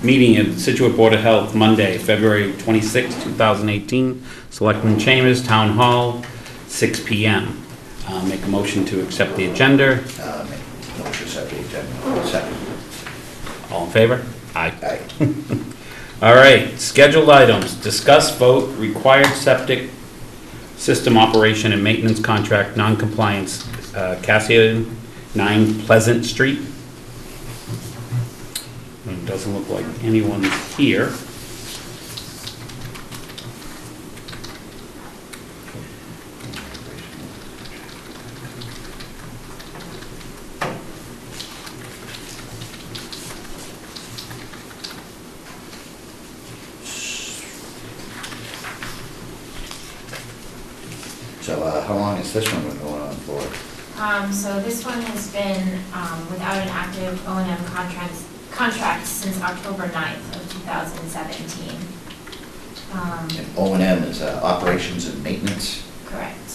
Meeting at Scituate Board of Health, Monday, February 26, 2018, Selectmen Chambers, Town Hall, 6 p.m. Make a motion to accept the agenda. Make a motion to accept the agenda. Second. All in favor? Aye. Aye. All right, scheduled items. Discuss, vote, required septic system operation and maintenance contract, non-compliance, Cassian 9 Pleasant Street. It doesn't look like anyone's here. So how long has this one been going on for? So this one has been without an active O&M contract since October 9th of 2017. And O&M is operations and maintenance? Correct.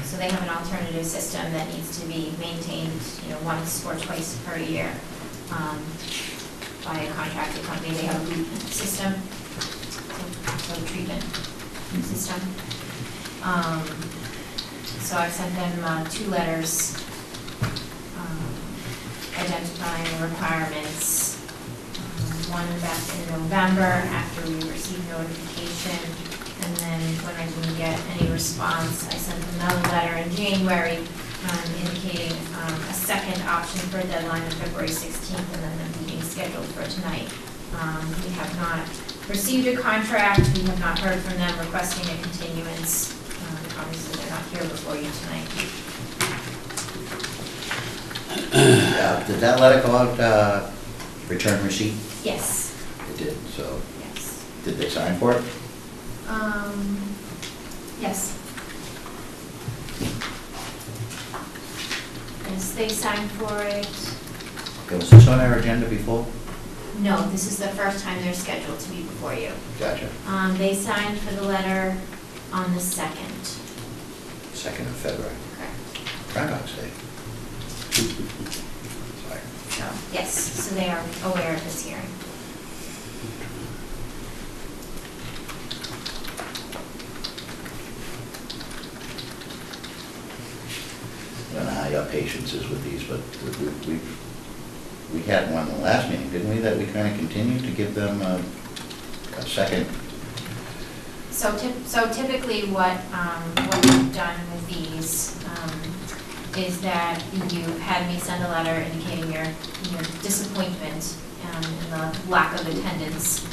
So they have an alternative system that needs to be maintained, once or twice per year by a contracted company. They have a loop system, so treatment system. So I sent them 2 letters identifying the requirements. One back in November after we received notification, and then when I didn't get any response, I sent another letter in January indicating a second option for a deadline of February 16th, and then the meeting scheduled for tonight. We have not received a contract. We have not heard from them requesting a continuance. Obviously, they're not here before you tonight. Did that letter go out, return receipt? Yes. It did, so Yes. did they sign for it? Yes. Yes, they signed for it. Okay, was this on our agenda before? No, this is the first time they're scheduled to be before you. Gotcha. They signed for the letter on the 2nd. 2nd of February. Correct. Groundhog's Day. Sorry. So, yes, so they are aware of this hearing. I don't know how your patience is with these, but we had one in the last meeting, didn't we, that we kind of continued to give them a second? So typically what we've done with these is that you had me send a letter indicating your disappointment in the lack of attendance,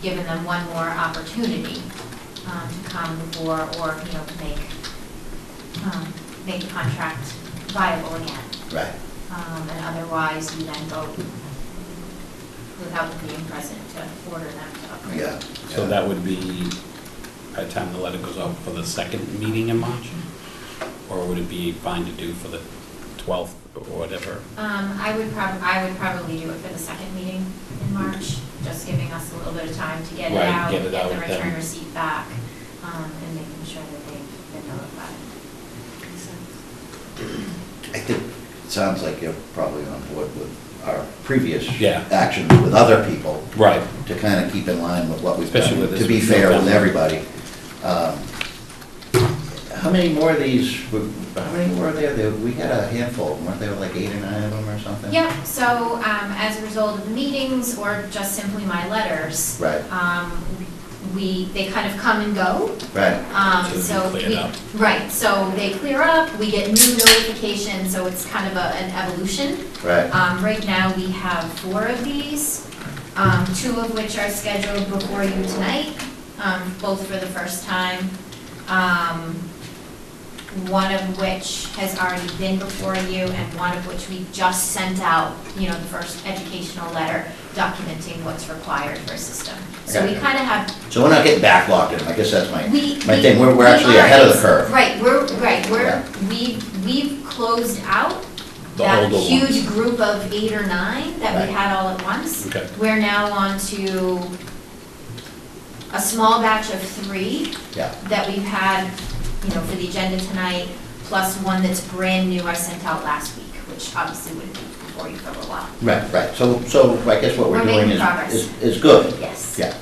giving them one more opportunity to come before or make the contract viable again. Right. And otherwise you then vote without them being present to order them to upgrade. Yeah. So that would be by the time the letter goes out for the second meeting in March? Or would it be fine to do for the 12th or whatever? I would probably do it for the second meeting in March, just giving us a little bit of time to get it Right, out, get it out the return then. receipt back, and making sure that they've been notified. I think it sounds like you're probably on board with our previous Yeah. actions with other people. Right. To kind of keep in line with what we've Especially done, with this to be with fair with November. everybody. How many more of these, how many were there? We had a handful, weren't there like 8 or 9 of them or something? Yep, so as a result of the meetings or just simply my letters, Right. they kind of come and go. Right. So they cleared up. Right, so they clear up, we get new notifications, so it's kind of an evolution. Right. Right now, we have 4 of these, 2 of which are scheduled before you tonight, both for the first time. One of which has already been before you, and one of which we just sent out, the first educational letter documenting what's required for a system. So we Okay. kind of have. So we're not getting backlogged in, I guess that's my We- thing, we're we actually are- ahead of the curve. Right, Yeah. we've closed out The that older huge ones. group of 8 or 9 that Right. we had all at once. Okay. We're now on to a small batch of 3 Yeah. that we've had, for the agenda tonight, plus one that's brand new I sent out last week. which obviously wouldn't be before you fill a lot. Right. So I guess what we're We're doing making progress. is good. Yes. Yeah,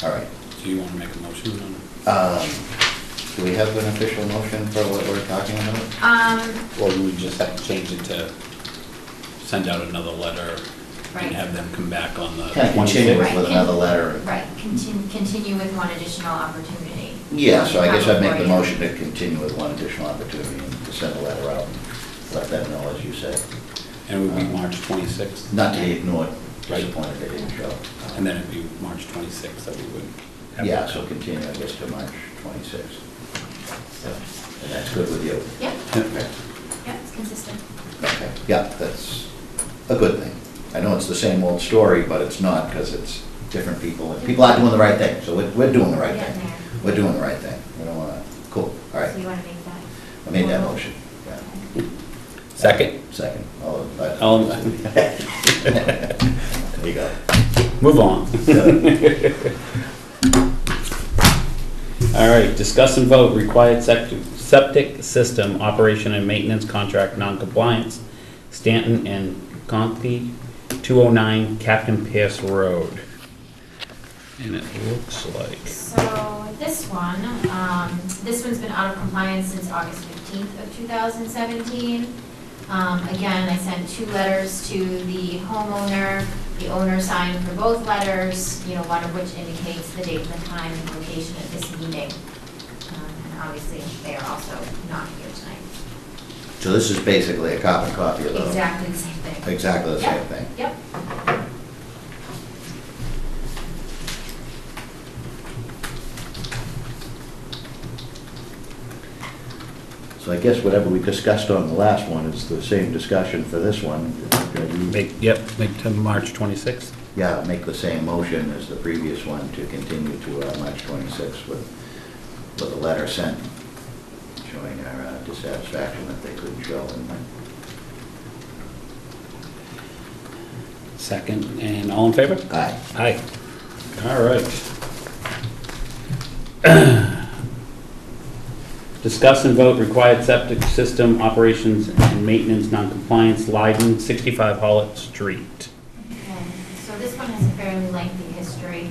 all right. Do you want to make a motion on it? Do we have an official motion for what we're talking about? Or do we just have to change it to send out another letter Right. and have them come back on the Kind of continue 26th? with another letter. Right, continue with one additional opportunity. Yeah, so I guess I'd make the Before you- motion to continue with one additional opportunity and to send a letter out and let them know, as you said. And it would be March 26th? Not to ignore, Right. disappointed they didn't show. And then it'd be March 26th that we would have. Yeah, so continue, I guess, to March 26th. So, and that's good with you? Yep, Okay. yep, it's consistent. Okay, yeah, that's a good thing. I know it's the same old story, but it's not, because it's different people, and people are doing the right thing, so we're doing the right Getting thing. there. We're doing the right thing. We don't want to, cool, all right. So you want to make that? I made that motion. Yeah. Okay. Second. All- There you go. Move on. All right, discuss and vote required septic system operation and maintenance contract non-compliance, Stanton and Conti, 209 Captain Pierce Road. And it looks like, So this one's been out of compliance since August 15th of 2017. Again, I sent 2 letters to the homeowner. The owner signed for both letters, one of which indicates the date, the time, and location of this meeting. And obviously, they are also not here tonight. So this is basically a carbon copy of the... Exactly the same thing. Exactly the same thing. Yep. So I guess whatever we discussed on the last one is the same discussion for this one. make to March 26th. Yeah, make the same motion as the previous one to continue to March 26th with a letter sent showing our dissatisfaction that they couldn't show. Second, and all in favor? Aye. Aye. All right. Discuss and vote required septic system operations and maintenance non-compliance, Leiden, 65 Hollitt Street. Okay, so this one has a fairly lengthy history.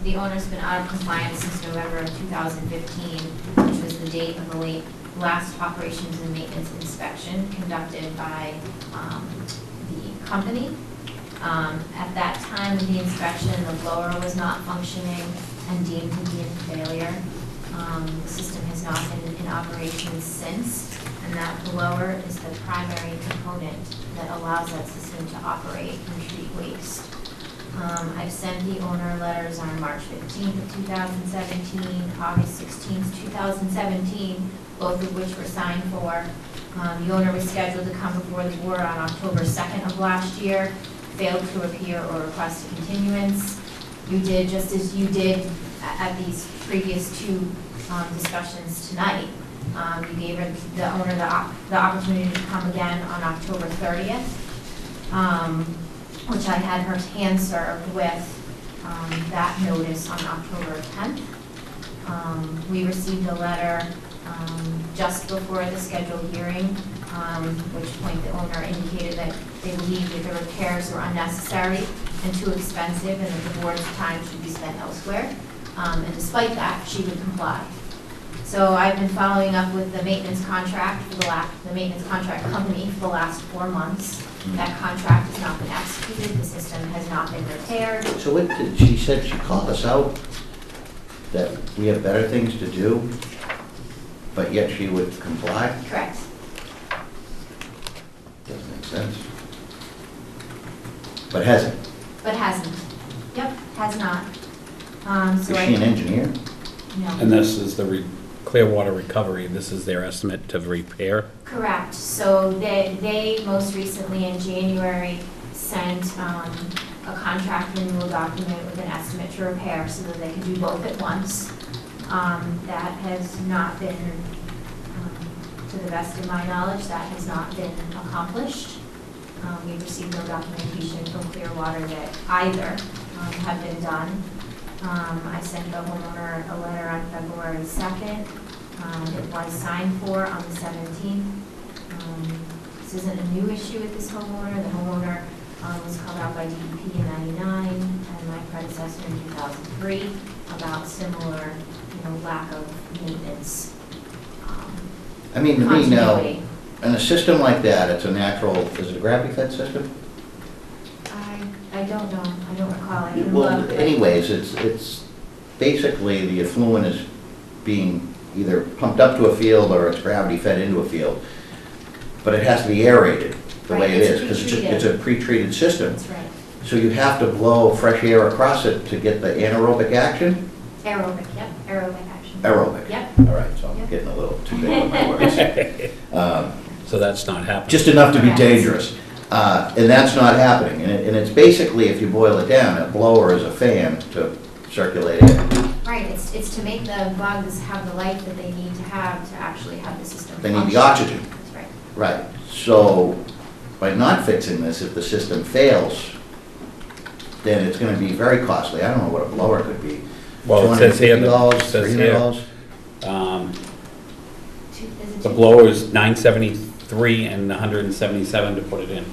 The owner's been out of compliance since November of 2015, which was the date of the last operations and maintenance inspection conducted by the company. At that time of the inspection, the blower was not functioning and deemed to be in failure. The system has not been in operation since, and that blower is the primary component that allows that system to operate and treat waste. I've sent the owner letters on March 15th of 2017, August 16th, 2017, both of which were signed for. The owner was scheduled to come before the board on October 2nd of last year, failed to appear or request a continuance. You did just as you did at these previous 2 discussions tonight. You gave the owner the opportunity to come again on October 30th, which I had her hand served with that notice on October 10th. We received a letter just before the scheduled hearing, which point the owner indicated that they believed that the repairs were unnecessary and too expensive and that the board's time should be spent elsewhere. And despite that, she would comply. So I've been following up with the maintenance contract for the maintenance contract company for the last 4 months. That contract has not been executed, the system has not been repaired. So what did she said, she called us out that we have better things to do, but yet she would comply? Correct. Doesn't make sense. But hasn't. But hasn't. Yep, has not. Is she an engineer? No. And this is the Clearwater Recovery, this is their estimate to repair? Correct. So they most recently in January sent a contract renewal document with an estimate to repair so that they could do both at once. That has not been, to the best of my knowledge, that has not been accomplished. We've received no documentation from Clearwater that either have been done. I sent the homeowner a letter on February 2nd. It was signed for on the 17th. This isn't a new issue with this homeowner. The homeowner was called out by DEP in '99 and my predecessor in 2003 about similar, lack of maintenance. I mean, to me now, Continuity. in a system like that, it's a natural, is it a gravity fed system? I don't know. I don't recall. I can Well, look, but- anyways, it's basically the effluent is being either pumped up to a field or it's gravity fed into a field. But it has to be aerated the way Right, it it's is, because pre-treated. it's a pre-treated system. That's right. So you have to blow fresh air across it to get the anaerobic action? Aerobic, yep, aerobic action. Aerobic. Yep. All right, so I'm Yep. getting a little too big on my words. So that's not happening. Just enough to be Correct. dangerous. And that's not happening. And it's basically, if you boil it down, a blower is a fan to circulate air. Right, it's to make the bugs have the life that they need to actually have the system They need the function. oxygen. That's right. Right. So by not fixing this, if the system fails, then it's gonna be very costly. I don't know what a blower could be. Well, it says here, $250, it says here, $300? Is it the two- blower's $973 and $177 to put it in.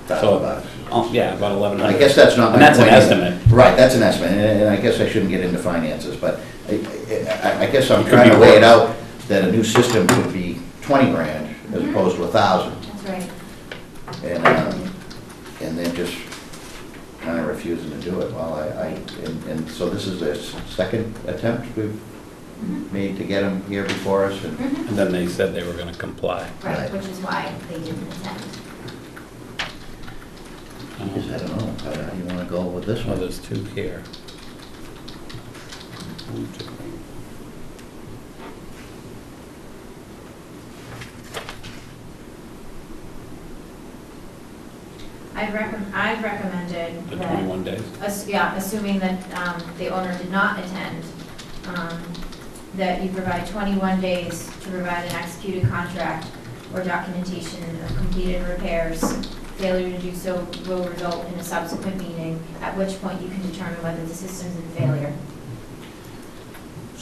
$1,000. Oh, yeah, about 1,100. I guess that's not my And that's an point either. estimate. Right, that's an estimate, and I guess I shouldn't get into finances, but I guess I'm It could trying be to weigh it worse. out that a new system could be 20 grand as Mhm. opposed to 1,000. That's right. And then just kind of refusing to do it. Well, and so this is the second attempt we've Mhm. made to get them here before us, and Mhm. And then they said they were gonna comply. Right, Right. which is why they didn't attend. I don't know, how do you want to go with this Well, one? there's two here. I've recommended The that. 21 days. Yeah, assuming that the owner did not attend, that you provide 21 days to provide an executed contract or documentation of completed repairs. Failure to do so will result in a subsequent meeting, at which point you can determine whether the system's in failure.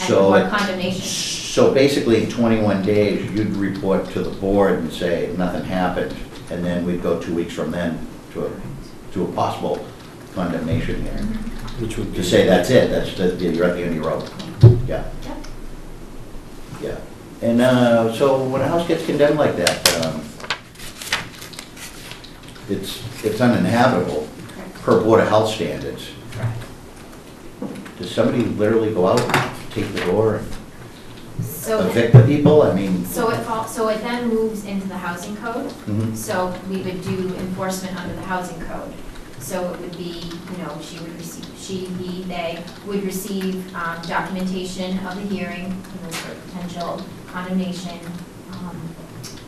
And So or it- condemnation. So basically, in 21 days, you'd report to the board and say, nothing happened, and then we'd go 2 weeks from then to a possible condemnation hearing. Which would be. To say that's it, you're at the end of your rope. Yeah, Yep. yeah. And so when a house gets condemned like that, it's uninhabitable Correct. per Board of Health standards. Correct. Does somebody literally go out and take the door and So, evict the people? I mean, so it then moves into the housing code. mhm. So we would do enforcement under the housing code. So it would be, she would receive, they would receive documentation of the hearing, for potential condemnation.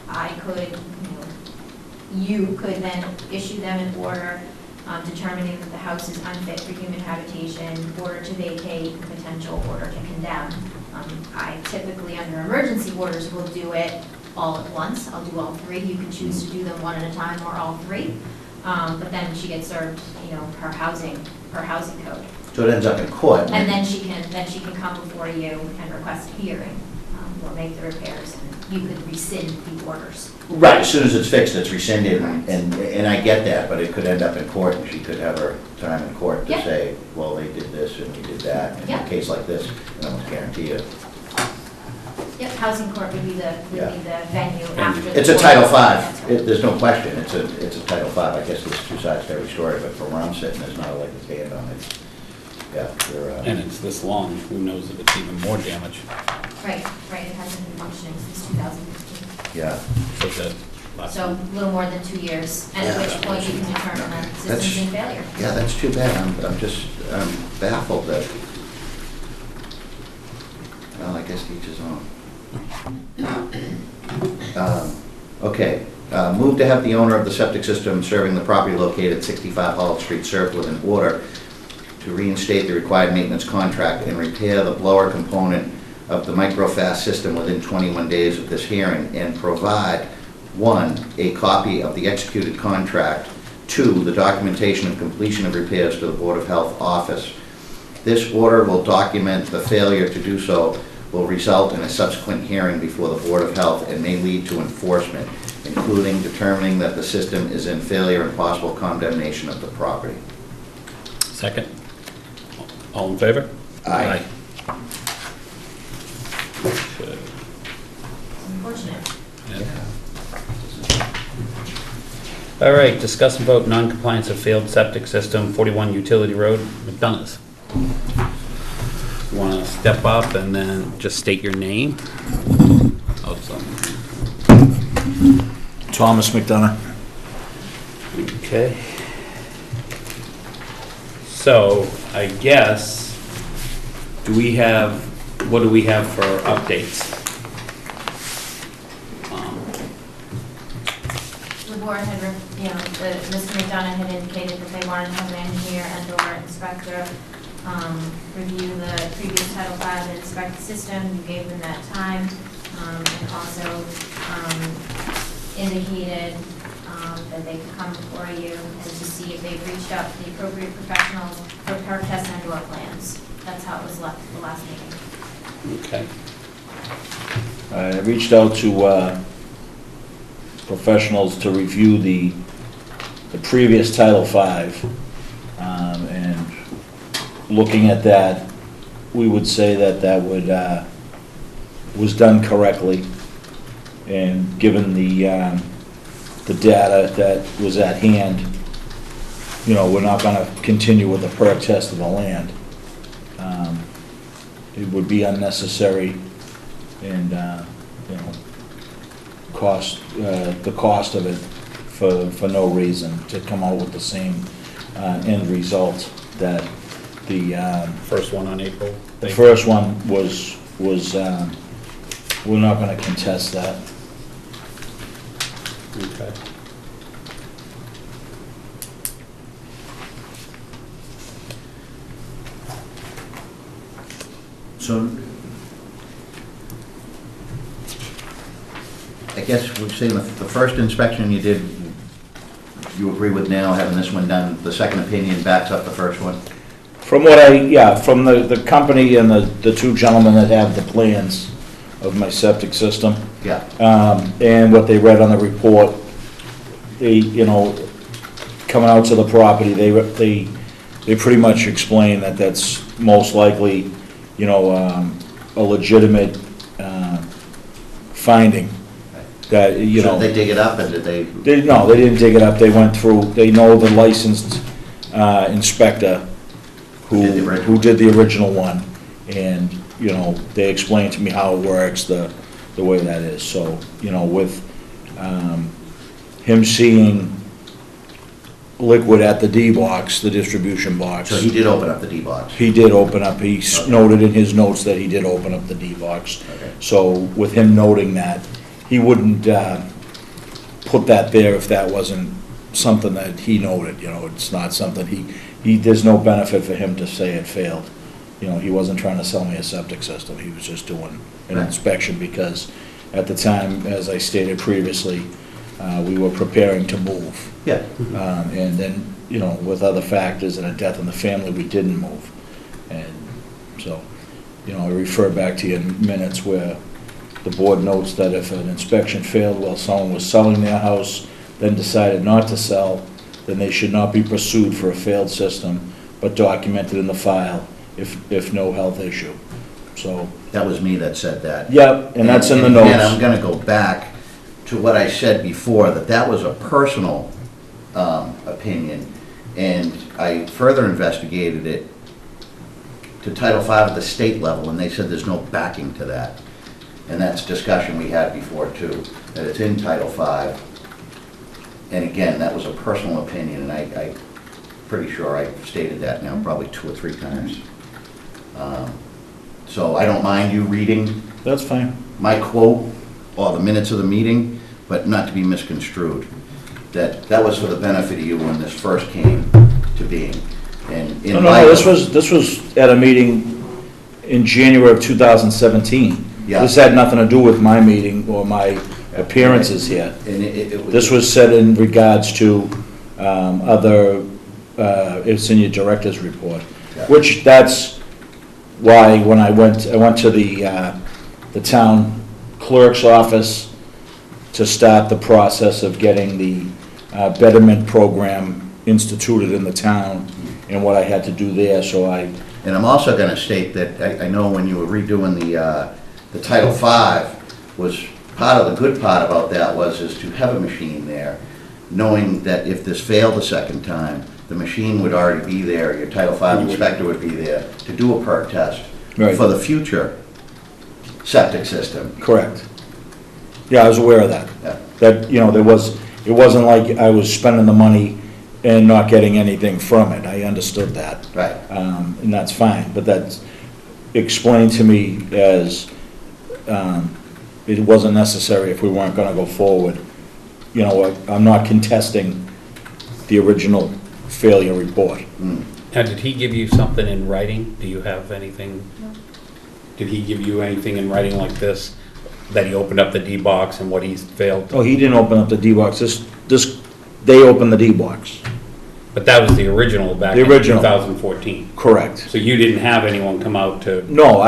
I could, you could then issue them an order determining that the house is unfit for human habitation, order to vacate, potential order to condemn. I typically, under emergency orders, will do it all at once. I'll do all three. You can choose to do them one at a time or all three. But then she gets served, her housing code. So it ends up in court. And then she can come before you and request a hearing, or make the repairs, and you could rescind the orders. Right, as soon as it's fixed, it's rescinded, and I get that, but it could end up in court, and she could have her time in court to Yeah. say, well, they did this and we did that. In Yeah. a case like this, I almost guarantee you. Yep, housing court would be the Yeah. venue after the. It's a court. Title V, That's right. there's no question, it's a Title V. I guess there's two sides to every story, but from where I'm sitting, there's not a leg to stand on it. Yeah, they're, And it's this long, who knows if it's even more damage. Right, it hasn't been functioning since 2015. yeah. So that last So a little more than 2 years, and at Yeah. which point you can determine that the system's in failure. Yeah, that's too bad, I'm baffled that, well, I guess each his own. Okay, move to have the owner of the septic system serving the property located at 65 Hollow Street served with an order to reinstate the required maintenance contract and repair the blower component of the microfast system within 21 days of this hearing, and provide, 1, a copy of the executed contract, 2, the documentation of completion of repairs to the Board of Health office. This order will document the failure to do so will result in a subsequent hearing before the Board of Health and may lead to enforcement. including determining that the system is in failure and possible condemnation of the property. Second. All in favor? Aye. Okay. Unfortunate. Yeah. All right, discuss and vote non-compliance of failed septic system, 41 Utility Road, McDonough's. You want to step up and then just state your name? Oh, Thomas McDonough. okay. So, I guess, what do we have for updates? The board had, Mr. McDonough had indicated that they wanted to have an engineer and/or inspector review the previous Title V and inspect the system. You gave them that time, and also indicated that they could come before you and to see if they've reached out to the appropriate professionals for perk tests and/or plans. That's how it was left the last meeting. Okay. I reached out to professionals to review the previous Title V, and looking at that, we would say that was done correctly, and given the data that was at hand, we're not going to continue with the perk test of the land. It would be unnecessary, and the cost of it for no reason, to come out with the same end result that the First one on April? the first one was we're not going to contest that. Okay. So, I guess we're saying the first inspection you did, you agree with now, having this one done, the second opinion backs up the first one? From what from the company and the two gentlemen that have the plans of my septic system, Yeah. and what they read on the report, they, coming out to the property, they pretty much explain that that's most likely, a legitimate finding. That, So did they dig it up, and did they? No, they didn't dig it up. They went through, they know the licensed inspector who did the original one. And, they explained to me how it works, the way that is. So, with him seeing liquid at the D box, the distribution box. So he did open up the D box? He did open up, he Okay. noted in his notes that he did open up the D box. Okay. So with him noting that, he wouldn't put that there if that wasn't something that he noted, it's not something there's no benefit for him to say it failed. He wasn't trying to sell me a septic system, he was just doing an Right. inspection, because at the time, as I stated previously, we were preparing to move. Yeah. And then, with other factors and a death in the family, we didn't move. And so, I refer back to your minutes where the board notes that if an inspection failed while someone was selling their house, then decided not to sell, then they should not be pursued for a failed system, but documented in the file if no health issue. So, That was me that said that. yep, and that's in the And I'm notes. gonna go back to what I said before, that was a personal opinion, and I further investigated it to Title V at the state level, and they said there's no backing to that. And that's discussion we had before too, that it's in Title V. And again, that was a personal opinion, and I'm pretty sure I stated that now probably 2 or 3 times. So I don't mind you reading That's fine. my quote or the minutes of the meeting, but not to be misconstrued. That was for the benefit of you when this first came to being. And in No, light no, of- this was at a meeting in January of 2017. Yeah. This had nothing to do with my meeting or my appearances here. And it was. This was said in regards to other, it's in your director's report, Yeah. which that's why when I went to the town clerk's office, to start the process of getting the betterment program instituted in the town and what I had to do there, so I, And I'm also gonna state that I know when you were redoing the Title V, was part of the good part about that is to have a machine there, knowing that if this failed a second time, the machine would already be there, your Title V inspector would be there to do a perk test Right. for the future septic system. correct. Yeah, I was aware of that. Yeah. That, it wasn't like I was spending the money and not getting anything from it. I understood that. Right. And that's fine, but that's explained to me as, it wasn't necessary if we weren't gonna go forward. I'm not contesting the original failure report. Now, did he give you something in writing? Do you have anything? No. Did he give you anything in writing like this, that he opened up the D box and what he's failed? Oh, he didn't open up the D-box, they opened the D-box. But that was the original back The in original. 2014. Correct. So you didn't have anyone come out to, No,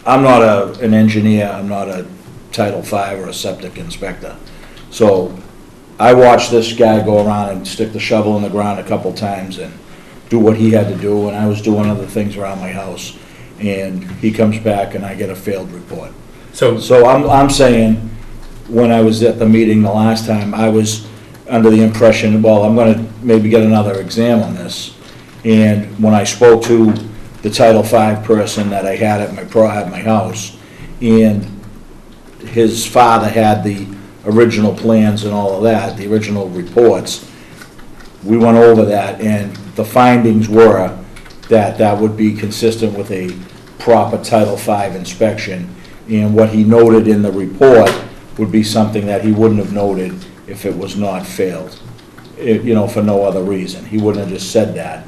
I'm not an engineer, I'm not a Title V or a septic inspector. So I watched this guy go around and stick the shovel in the ground a couple times and do what he had to do, and I was doing other things around my house. And he comes back and I get a failed report. so So I'm saying, when I was at the meeting the last time, I was under the impression, well, I'm gonna maybe get another exam on this. And when I spoke to the Title V person that I had at my house, and his father had the original plans and all of that, the original reports, we went over that, and the findings were that that would be consistent with a proper Title V inspection. And what he noted in the report would be something that he wouldn't have noted if it was not failed, for no other reason. He wouldn't have just said that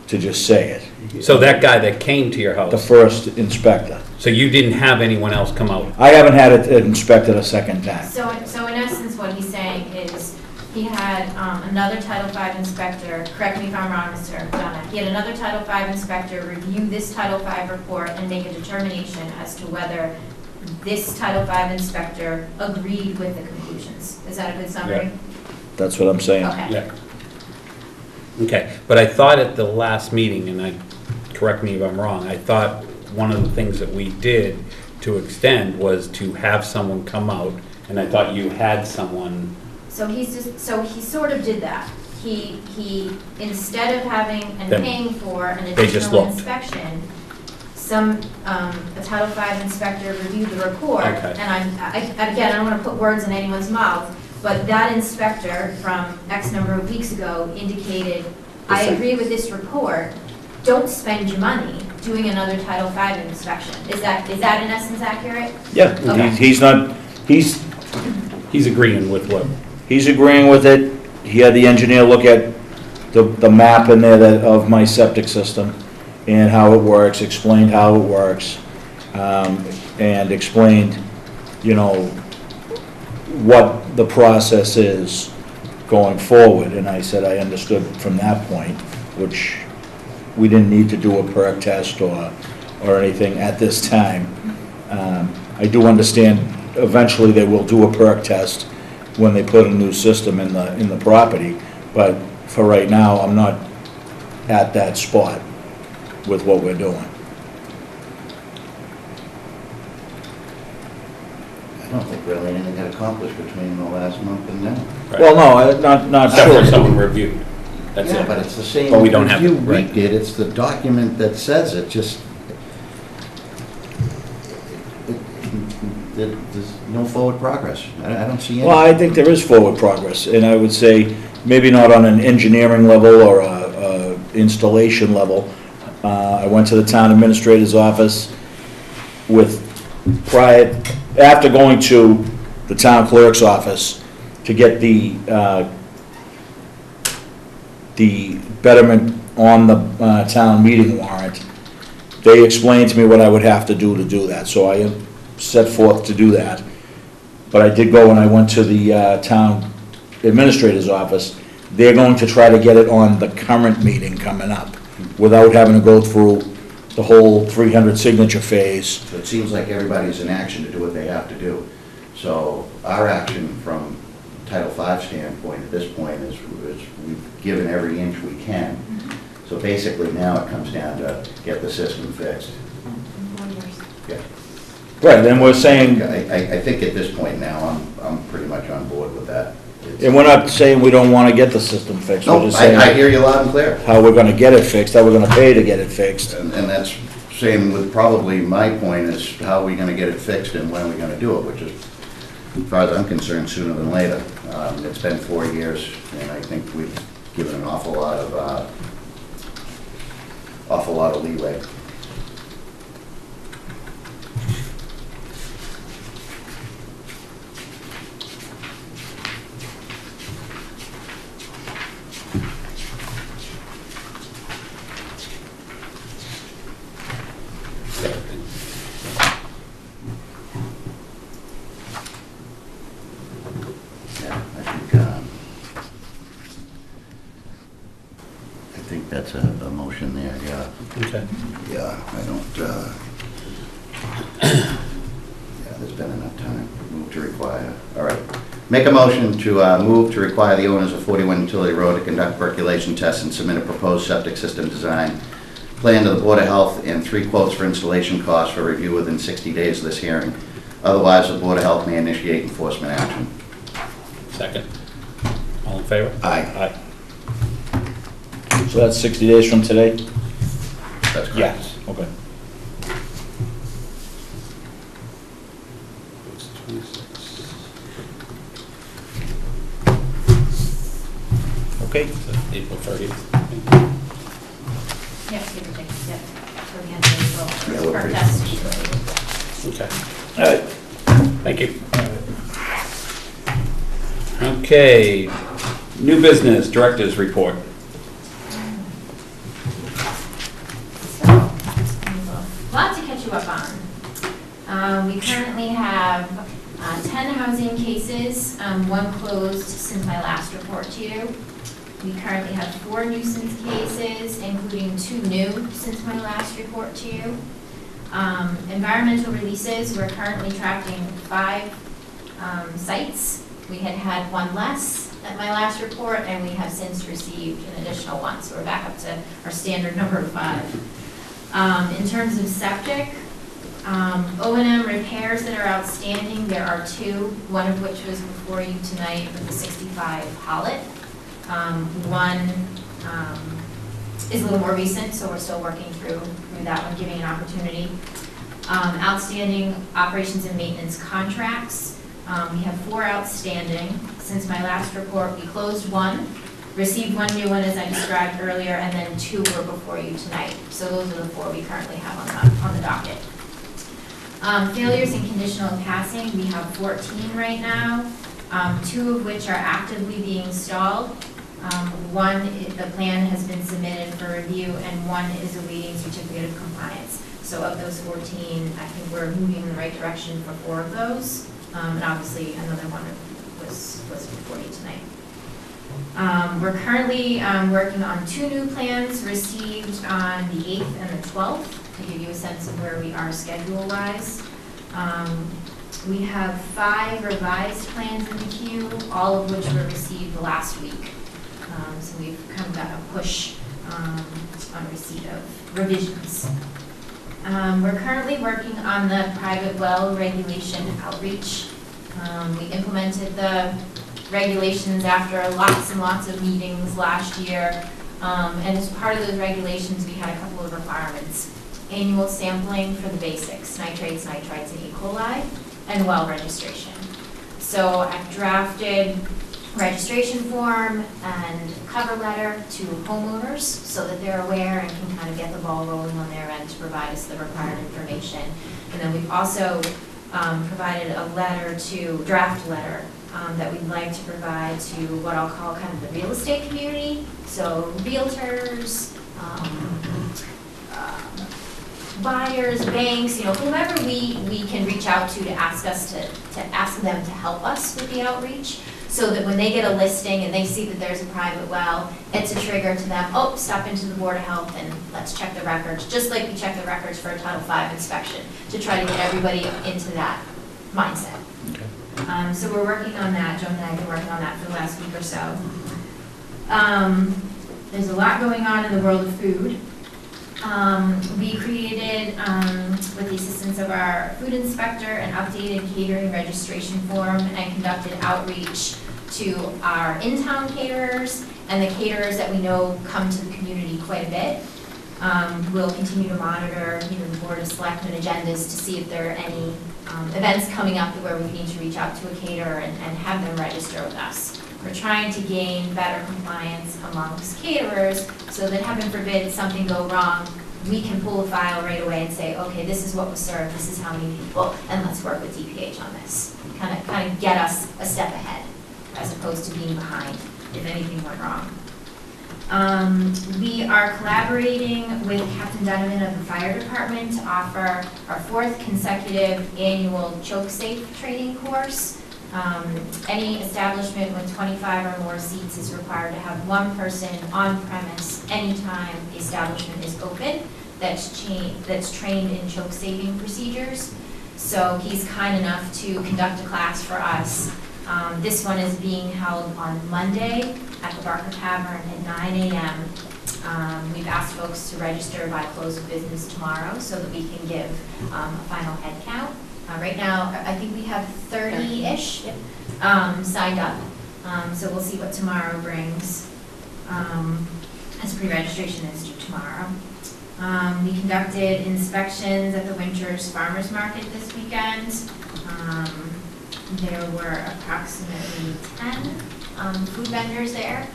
to just say it. so that guy that came to your The house, first inspector. so you didn't have anyone else come out? I haven't had it inspected a second time. So in essence, what he's saying is, he had another Title V inspector, correct me if I'm wrong, Mr. Donna, he had another Title V inspector review this Title V report and make a determination as to whether this Title V inspector agreed with the conclusions. Is that a good summary? That's what I'm saying. Okay. Yeah. Okay, but I thought at the last meeting, and correct me if I'm wrong, I thought one of the things that we did to extend was to have someone come out, and I thought you had someone. So he sort of did that. He, instead of having and Then paying for an they just additional looked. inspection, a Title V inspector reviewed the report. Okay. And again, I don't want to put words in anyone's mouth, but that inspector from X number of weeks ago indicated, I agree with this report, don't spend your money doing another Title V inspection. Is that in essence accurate? Yeah, Okay. He's agreeing with what? He's agreeing with it. He had the engineer look at the map in there of my septic system and how it works, explained how it works, and explained, what the process is going forward. And I said I understood from that point, which we didn't need to do a perk test or anything at this time. I do understand eventually they will do a perk test when they put a new system in the property, but for right now, I'm not at that spot with what we're doing. I don't think really anything got accomplished between the last month and now. Right. Well, no, not Except for sure. someone reviewed. That's Yeah, it. but it's the same But we don't have it, review we right. did, it's the document that says it, just, there's no forward progress. I don't see any. Well, I think there is forward progress, and I would say maybe not on an engineering level or a installation level. I went to the town administrator's office after going to the town clerk's office to get the betterment on the town meeting warrant. They explained to me what I would have to do that, so I set forth to do that. But I did go and I went to the town administrator's office. They're going to try to get it on the current meeting coming up without having to go through the whole 300 signature phase. So it seems like everybody's in action to do what they have to do. So our action from Title V standpoint at this point is we've given every inch we can. So basically now it comes down to get the system fixed. 4 years. Yeah. Right, then we're saying, I think at this point now, I'm pretty much on board with that. and we're not saying we don't want to get the system fixed. We're No, just I saying hear you loud and clear. how we're going to get it fixed, how we're going to pay to get it fixed. And that's same with probably my point is how are we gonna get it fixed and when are we gonna do it, which is, as far as I'm concerned, sooner than later. It's been 4 years, and I think we've given an awful lot of leeway. Yeah, I think that's a motion there, yeah. Okay. Yeah, I don't, yeah, there's been enough time. Move to require, all right. Make a motion to move to require the owners of 41 Utility Road to conduct percolation tests and submit a proposed septic system design plan to the Board of Health and 3 quotes for installation costs for review within 60 days of this hearing. Otherwise, the Board of Health may initiate enforcement action. Second. All in favor? Aye. So that's 60 days from today? That's correct. Yes. Okay. It's 26. Okay, so April 30th. Yep, give or take, yep. So we had to Yeah, go we're for pretty- test. Okay. All right. Thank you. Okay, new business, director's report. So, lots to catch you up on. We currently have 10 housing cases, 1 closed since my last report to you. We currently have 4 nuisance cases, including 2 new since my last report to you. Environmental releases, we're currently tracking 5 sites. We had 1 less at my last report, and we have since received an additional 1, so we're back up to our standard number of 5. In terms of septic, O&M repairs that are outstanding, there are 2, one of which was before you tonight with the 65 Hollitt. One is a little more recent, so we're still working through that one, giving an opportunity. Outstanding operations and maintenance contracts. We have 4 outstanding. Since my last report, we closed 1, received 1 new one as I described earlier, and then 2 were before you tonight. So those are the 4 we currently have on the docket. Failures in conditional passing, we have 14 right now, 2 of which are actively being stalled. 1, the plan has been submitted for review, and 1 is awaiting certificate of compliance. So of those 14, I think we're moving in the right direction for 4 of those. And obviously, another one was before you tonight. We're currently working on 2 new plans received on the 8th and the 12th to give you a sense of where we are schedule-wise. We have 5 revised plans in the queue, all of which were received last week. So we've kind of got a push on receipt of revisions. We're currently working on the private well regulation outreach. We implemented the regulations after lots and lots of meetings last year. And as part of those regulations, we had a couple of requirements. Annual sampling for the basics, nitrates, nitrites, and E. coli, and well registration. So I've drafted registration form and cover letter to homeowners so that they're aware and can kind of get the ball rolling on their end to provide us the required information. And then we've also provided a draft letter that we'd like to provide to what I'll call kind of the real estate community. So realtors, buyers, banks, whomever we can reach out to ask us to ask them to help us with the outreach, so that when they get a listing and they see that there's a private well, it's a trigger to them, oh, stop into the Board of Health and let's check the records, just like we check the records for a Title V inspection, to try to get everybody into that mindset. Okay. So we're working on that, Joan and I have been working on that for the last week or so. There's a lot going on in the world of food. We created, with the assistance of our food inspector, an updated catering registration form and conducted outreach to our in-town caterers and the caterers that we know come to the community quite a bit. We'll continue to monitor, the Board of Selectmen agendas to see if there are any events coming up where we need to reach out to a caterer and have them register with us. We're trying to gain better compliance amongst caterers so that, heaven forbid, something go wrong, we can pull a file right away and say, okay, this is what was served, this is how many people, and let's work with DPH on this. Kind of get us a step ahead, as opposed to being behind if anything went wrong. We are collaborating with Captain Donovan of the Fire Department to offer our 4th consecutive annual choke safe training course. Any establishment with 25 or more seats is required to have one person on premise anytime the establishment is open that's trained in choke saving procedures. So he's kind enough to conduct a class for us. This one is being held on Monday at the Barker Tavern at 9 a.m. We've asked folks to register by close of business tomorrow so that we can give a final head count. Right now, I think we have 30-ish signed up. So we'll see what tomorrow brings, as pre-registration is due tomorrow. We conducted inspections at the Winters Farmers Market this weekend. There were approximately 10 food vendors there.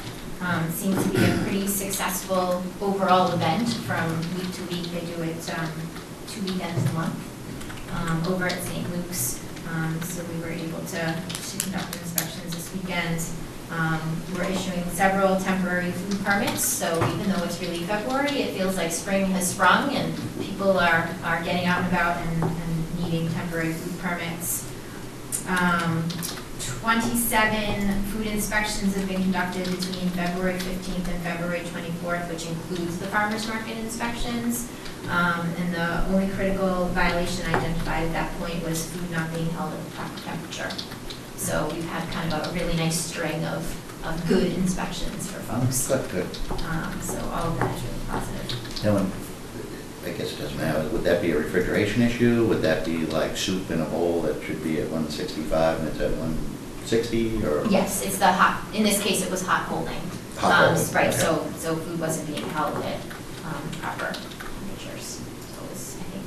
Seems to be a pretty successful overall event from week to week. They do it 2 weekends a month over at St. Luke's. So we were able to conduct inspections this weekend. We're issuing several temporary food permits, so even though it's really February, it feels like spring has sprung and people are getting out and about and needing temporary food permits. 27 food inspections have been conducted between February 15th and February 24th, which includes the farmers market inspections. And the only critical violation identified at that point was food not being held at the proper temperature. So we've had kind of a really nice string of good inspections for folks. Good. So all of that is really positive. Now, I guess it doesn't matter, would that be a refrigeration issue? Would that be like soup in a bowl that should be at 165 and it's at 160, or? Yes, it's the hot, in this case it was hot holding. Hot holding, Right, okay. so food wasn't being held at proper temperatures. So it was, I think,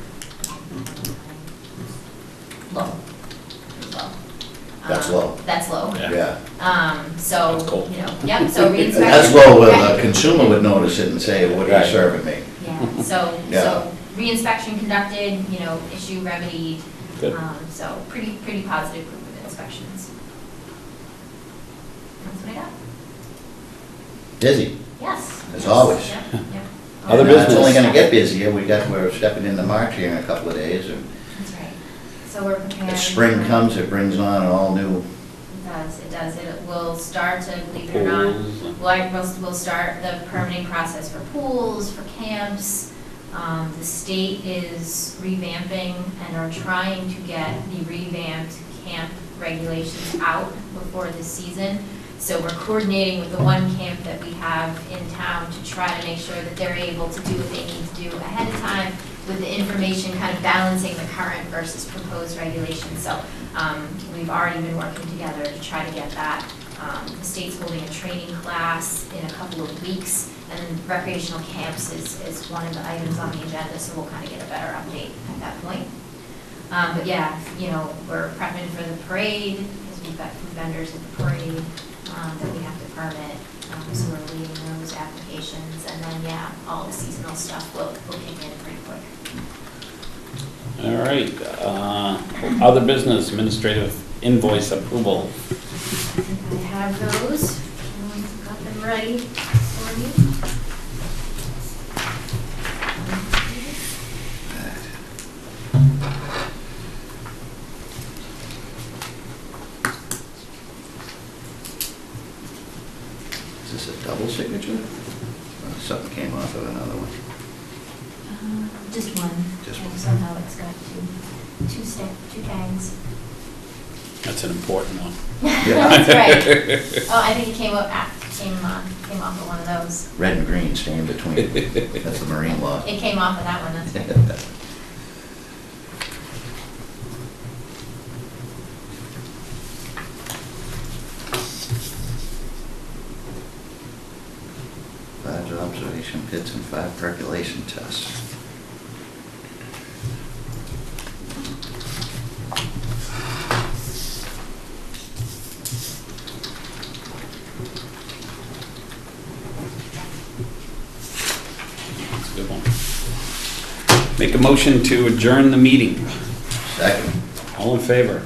low. It was low. That's low. That's low. Yeah. So, That's cold. Yep, so re-inspection. That's low where Right. the consumer would notice it and say, what are you serving me? Yeah, so re-inspection conducted, issue remedied. Good. So pretty positive group of inspections. That's what I got. Busy. Yes. As always. Yep. Other And business? It's only gonna get busier, we're stepping into March here in a couple of days, and That's right. So we're preparing. as spring comes, it brings on an all new, It does. It will start to, believe it or not, we'll start the permitting process for pools, for camps. The state is revamping and are trying to get the revamped camp regulations out before this season. So we're coordinating with the one camp that we have in town to try to make sure that they're able to do what they need to do ahead of time with the information kind of balancing the current versus proposed regulations. So we've already been working together to try to get that. The state's holding a training class in a couple of weeks, and recreational camps is one of the items on the agenda, so we'll kind of get a better update at that point. But yeah, we're prepping for the parade, because we've got food vendors at the parade that we have to permit, so we're leaving those applications, and then, all the seasonal stuff will kick in pretty quick. All right, other business, administrative invoice approval. I have those, got them ready for you. is this a double signature? Something came off of another one. Just one. Just one. Somehow it's got two tags. That's an important one. That's right. Oh, I think it came up, came off of one of those. Red and green stay in between. That's the marine law. It came off of that one, that's right. Five observation pits and 5 percolation tests. That's a good one. Make a motion to adjourn the meeting. Second. All in favor?